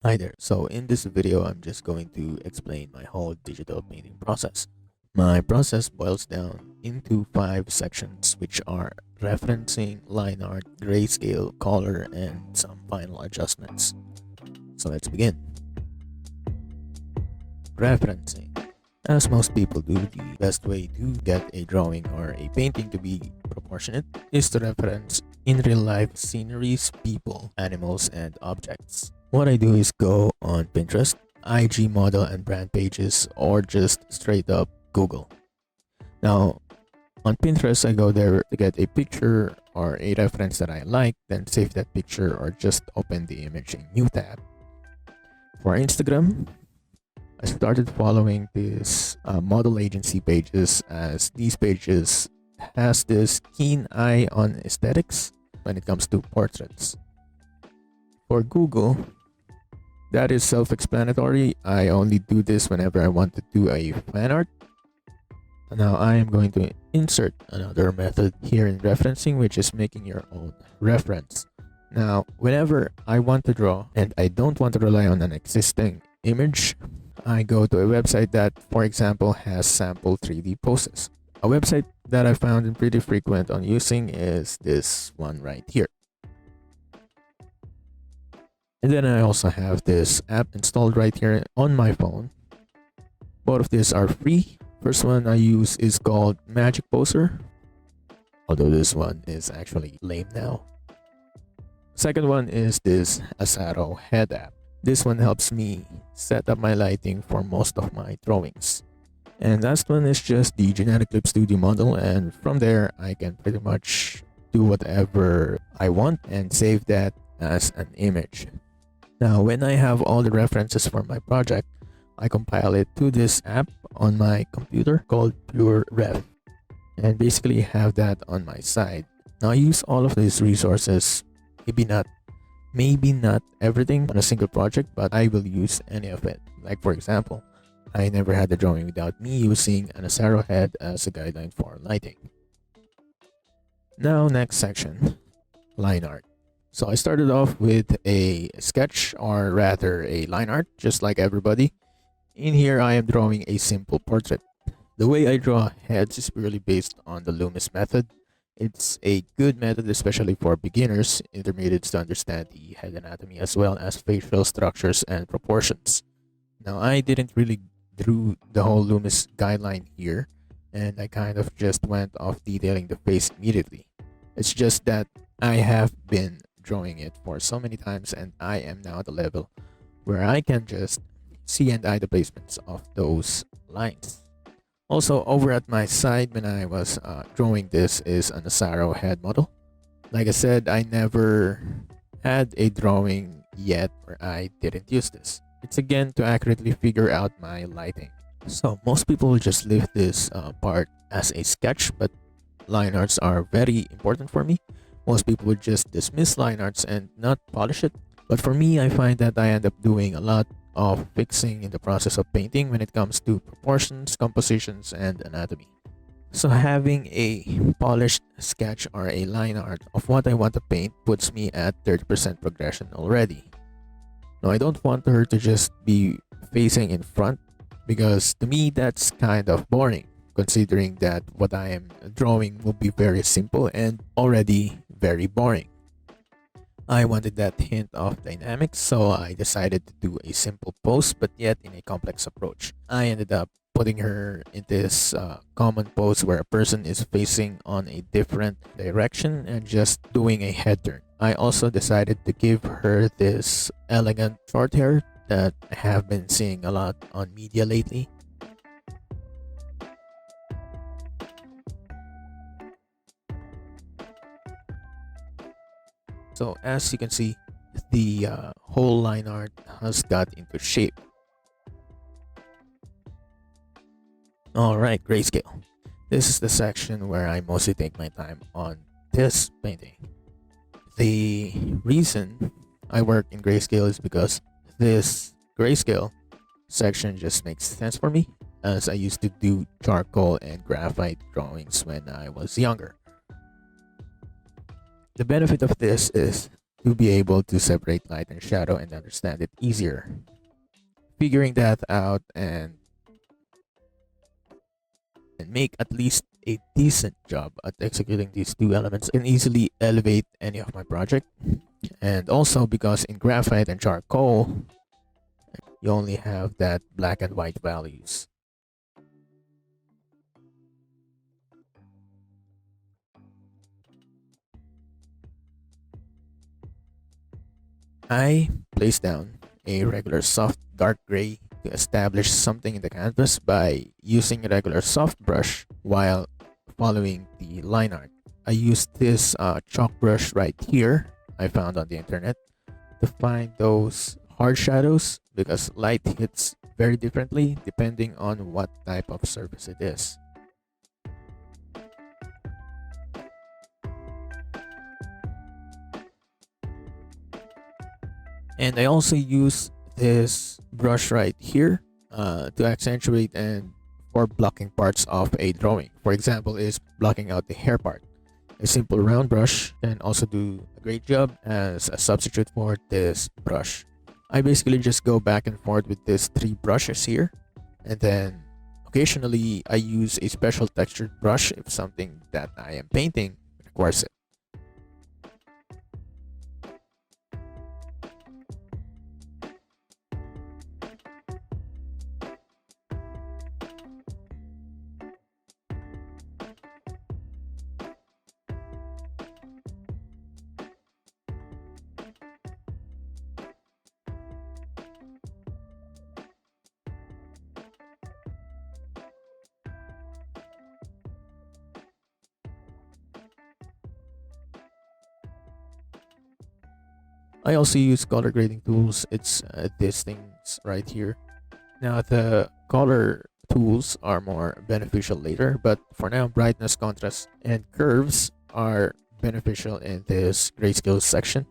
Hi there. So in this video, I'm just going to explain my whole digital painting process. My process boils down into 5 sections, which are referencing, line art, grayscale, color, and some final adjustments. So let's begin. Referencing. As most people do, the best way to get a drawing or a painting to be proportionate is to reference in real life sceneries, people, animals, and objects. What I do is go on Pinterest, IG model and brand pages, or just straight up Google. Now, on Pinterest, I go there to get a picture or a reference that I like, then save that picture or just open the image in new tab. For Instagram, I started following these model agency pages, as these pages has this keen eye on aesthetics when it comes to portraits. For Google, that is self-explanatory. I only do this whenever I want to do a fan art. Now I am going to insert another method here in referencing, which is making your own reference. Now, whenever I want to draw and I don't want to rely on an existing image, I go to a website that, for example, has sample 3D poses. A website that I found pretty frequent on using is this one right here. And then I also have this app installed right here on my phone. Both of these are free. First one I use is called Magic Poser, although this one is actually lame now. Second one is this Asaro Head app. This one helps me set up my lighting for most of my drawings. And last one is just the generic Clip Studio model, and from there I can pretty much do whatever I want and save that as an image. Now, when I have all the references for my project, I compile it to this app on my computer called PureRef, and basically have that on my side. Now, I use all of these resources, maybe not everything on a single project, but I will use any of it. Like for example, I never had a drawing without me using an Asaro head as a guideline for lighting. Now, next section, line art. So I started off with a sketch, or rather a line art, just like everybody. In here, I am drawing a simple portrait. The way I draw heads is purely based on the Loomis method. It's a good method, especially for beginners, intermediates, to understand the head anatomy as well as facial structures and proportions. Now, I didn't really do the whole Loomis guideline here, and I kind of just went off detailing the face immediately. It's just that I have been drawing it for so many times, and I am now at a level where I can just see and eye the placements of those lines. Also, over at my side when I was drawing this is an Asaro head model. Like I said, I never had a drawing yet where I didn't use this. It's again to accurately figure out my lighting. So most people will just leave this part as a sketch, but line arts are very important for me. Most people would just dismiss line arts and not polish it. But for me, I find that I end up doing a lot of fixing in the process of painting when it comes to proportions, compositions, and anatomy. So having a polished sketch or a line art of what I want to paint puts me at 30% progression already. Now, I don't want her to just be facing in front, because to me that's kind of boring, considering that what I am drawing will be very simple and already very boring. I wanted that hint of dynamics, so I decided to do a simple pose but yet in a complex approach. I ended up putting her in this common pose where a person is facing on a different direction and just doing a head turn. I also decided to give her this elegant short hair that I have been seeing a lot on media lately. So as you can see, the whole line art has got into shape. Alright, grayscale. This is the section where I mostly take my time on this painting. The reason I work in grayscale is because this grayscale section just makes sense for me, as I used to do charcoal and graphite drawings when I was younger. The benefit of this is to be able to separate light and shadow and understand it easier. Figuring that out and make at least a decent job at executing these two elements can easily elevate any of my project. And also because in graphite and charcoal, you only have that black and white values. I place down a regular soft dark gray to establish something in the canvas by using a regular soft brush while following the line art. I used this chalk brush right here I found on the internet to find those hard shadows because light hits very differently depending on what type of surface it is. And I also use this brush right here to accentuate and for blocking parts of a drawing. For example, is blocking out the hair part. A simple round brush can also do a great job as a substitute for this brush. I basically just go back and forth with these three brushes here, and then occasionally I use a special textured brush if something that I am painting requires it. I also use color grading tools. It's these things right here. Now the color tools are more beneficial later, but for now brightness, contrast, and curves are beneficial in this grayscale section.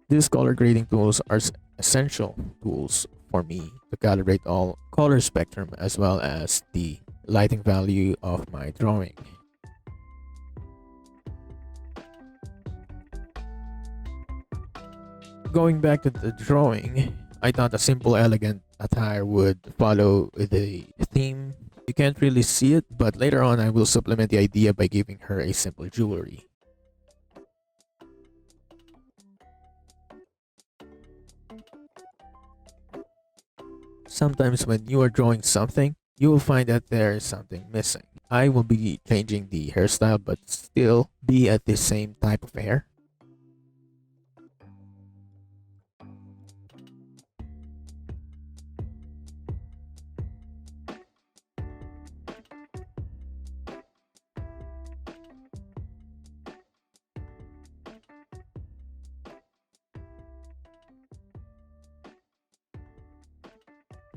These color grading tools are essential tools for me to calibrate all color spectrum as well as the lighting value of my drawing. Going back to the drawing, I thought a simple, elegant attire would follow the theme. You can't really see it, but later on I will supplement the idea by giving her a simple jewelry. Sometimes when you are drawing something, you will find that there is something missing. I will be changing the hairstyle but still be at the same type of hair.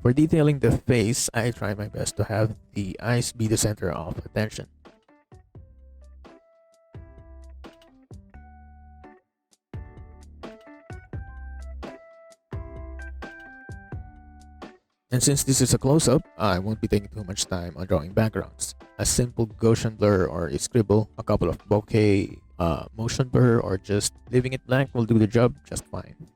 For detailing the face, I try my best to have the eyes be the center of attention. And since this is a close-up, I won't be taking too much time on drawing backgrounds. A simple Gaussian blur or a scribble, a couple of bokeh, motion blur, or just leaving it blank will do the job just fine.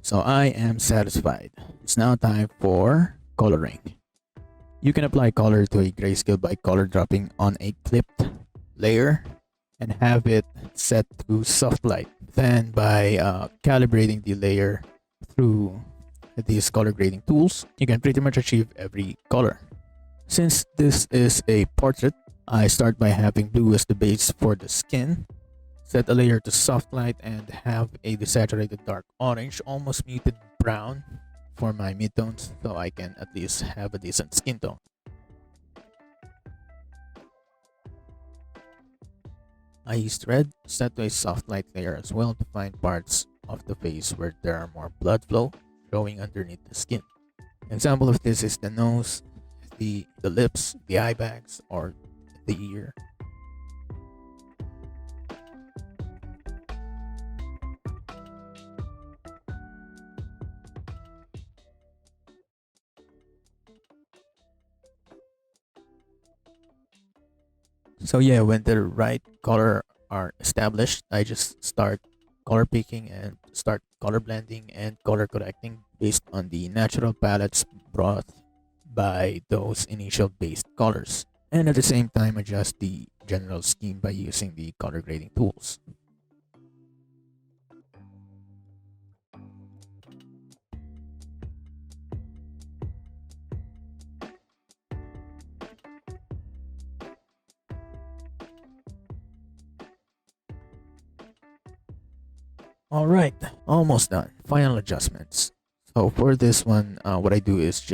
So I am satisfied. It's now time for coloring. You can apply color to a grayscale by color dropping on a clipped layer and have it set to soft light. Then by calibrating the layer through these color grading tools, you can pretty much achieve every color. Since this is a portrait, I start by having blue as the base for the skin. Set a layer to soft light and have a desaturated dark orange, almost muted brown for my midtones so I can at least have a decent skin tone. I used red set to a soft light layer as well to find parts of the face where there are more blood flow showing underneath the skin. An example of this is the nose, the lips, the eye bags, or the ear. So yeah, when the right color are established, I just start color picking and start color blending and color correcting based on the natural palettes brought by those initial based colors. And at the same time adjust the general scheme by using the color grading tools. Alright, almost done. Final adjustments. So for this one, what I do is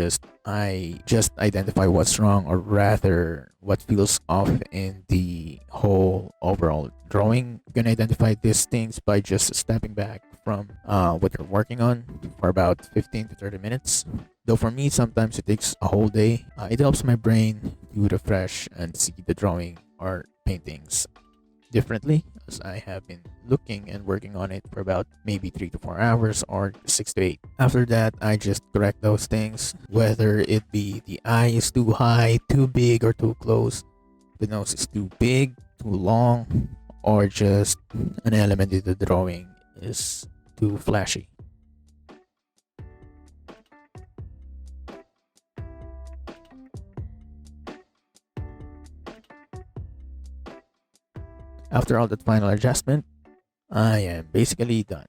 I just identify what's wrong, or rather what feels off in the whole overall drawing. You can identify these things by just stepping back from what you're working on for about 15 to 30 minutes. Though for me, sometimes it takes a whole day. It helps my brain to refresh and see the drawing or paintings differently, as I have been looking and working on it for about maybe 3 to 4 hours or 6 to 8. After that, I just correct those things, whether it be the eye is too high, too big, or too close, the nose is too big, too long, or just an element in the drawing is too flashy. After all that final adjustment, I am basically done.